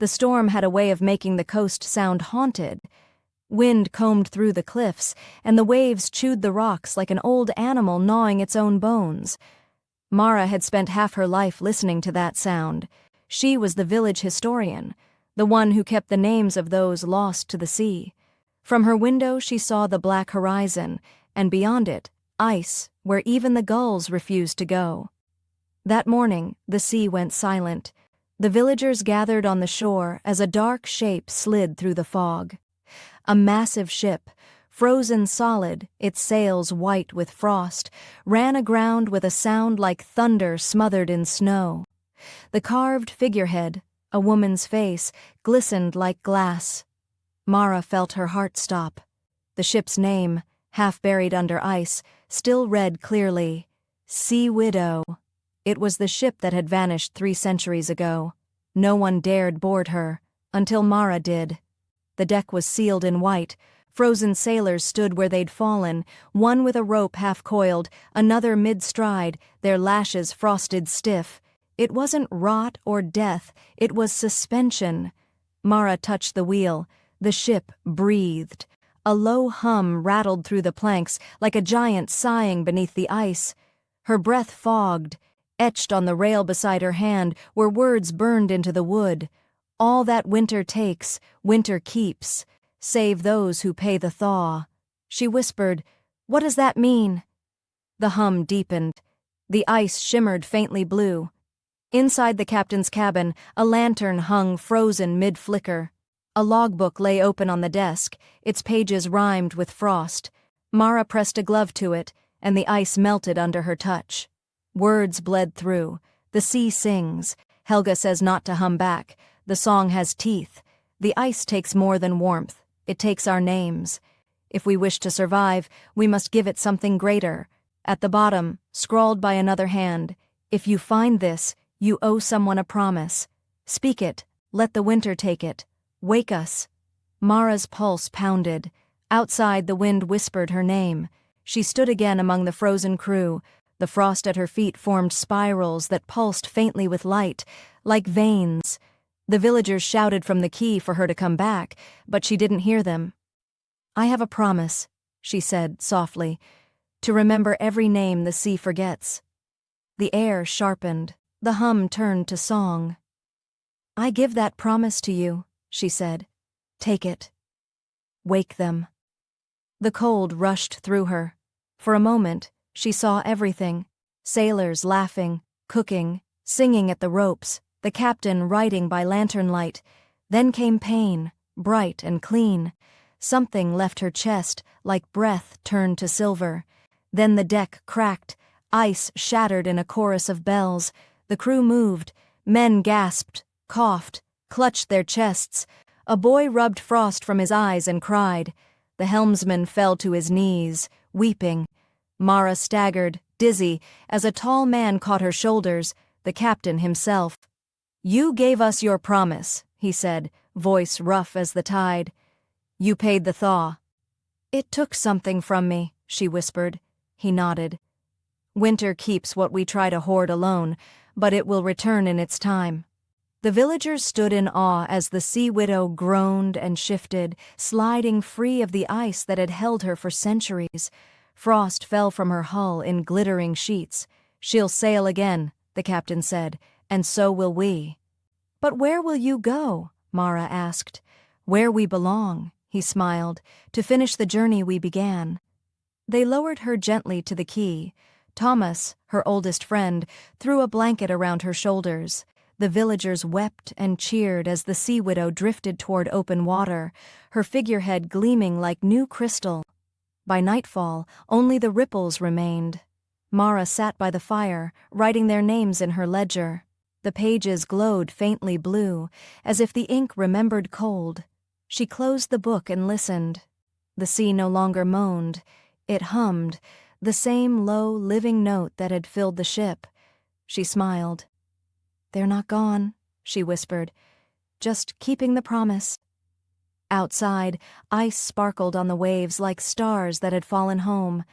The storm had a way of making the coast sound haunted. Wind combed through the cliffs, and the waves chewed the rocks like an old animal gnawing its own bones. Mara had spent half her life listening to that sound. She was the village historian, the one who kept the names of those lost to the sea. From her window she saw the black horizon, and beyond it, ice, where even the gulls refused to go. That morning, the sea went silent. The villagers gathered on the shore as a dark shape slid through the fog. A massive ship, frozen solid, its sails white with frost, ran aground with a sound like thunder smothered in snow. The carved figurehead, a woman's face, glistened like glass. Mara felt her heart stop. The ship's name, half buried under ice, still read clearly, Sea Widow. It was the ship that had vanished 3 centuries ago. No one dared board her, until Mara did. The deck was sealed in white. Frozen sailors stood where they'd fallen, one with a rope half-coiled, another mid-stride, their lashes frosted stiff. It wasn't rot or death, it was suspension. Mara touched the wheel. The ship breathed. A low hum rattled through the planks like a giant sighing beneath the ice. Her breath fogged. Etched on the rail beside her hand were words burned into the wood. All that winter takes, winter keeps. Save those who pay the thaw. She whispered, "What does that mean?" The hum deepened. The ice shimmered faintly blue. Inside the captain's cabin, a lantern hung frozen mid-flicker. A logbook lay open on the desk, its pages rimed with frost. Mara pressed a glove to it, and the ice melted under her touch. Words bled through. The sea sings. Helga says not to hum back. The song has teeth. The ice takes more than warmth. It takes our names. If we wish to survive, we must give it something greater. At the bottom, scrawled by another hand, "If you find this, you owe someone a promise. Speak it. Let the winter take it. Wake us." Mara's pulse pounded. Outside, the wind whispered her name. She stood again among the frozen crew. The frost at her feet formed spirals that pulsed faintly with light, like veins. The villagers shouted from the quay for her to come back, but she didn't hear them. "I have a promise," she said softly, "to remember every name the sea forgets." The air sharpened. The hum turned to song. "I give that promise to you," she said. "Take it. Wake them." The cold rushed through her. For a moment, she saw everything. Sailors laughing, cooking, singing at the ropes, the captain writing by lantern light. Then came pain, bright and clean. Something left her chest, like breath turned to silver. Then the deck cracked. Ice shattered in a chorus of bells. The crew moved. Men gasped, coughed, clutched their chests. A boy rubbed frost from his eyes and cried. The helmsman fell to his knees, weeping. Mara staggered, dizzy, as a tall man caught her shoulders, the captain himself. "You gave us your promise," he said, voice rough as the tide. "You paid the thaw." "It took something from me," she whispered. He nodded. "Winter keeps what we try to hoard alone, but it will return in its time." The villagers stood in awe as the Sea Widow groaned and shifted, sliding free of the ice that had held her for centuries. Frost fell from her hull in glittering sheets. "She'll sail again," the captain said, "and so will we." "But where will you go?" Mara asked. "Where we belong," he smiled, "to finish the journey we began." They lowered her gently to the quay. Thomas, her oldest friend, threw a blanket around her shoulders. The villagers wept and cheered as the Sea Widow drifted toward open water, her figurehead gleaming like new crystal. By nightfall, only the ripples remained. Mara sat by the fire, writing their names in her ledger. The pages glowed faintly blue, as if the ink remembered cold. She closed the book and listened. The sea no longer moaned. It hummed, the same low, living note that had filled the ship. She smiled. "They're not gone," she whispered. "Just keeping the promise." Outside, ice sparkled on the waves like stars that had fallen home.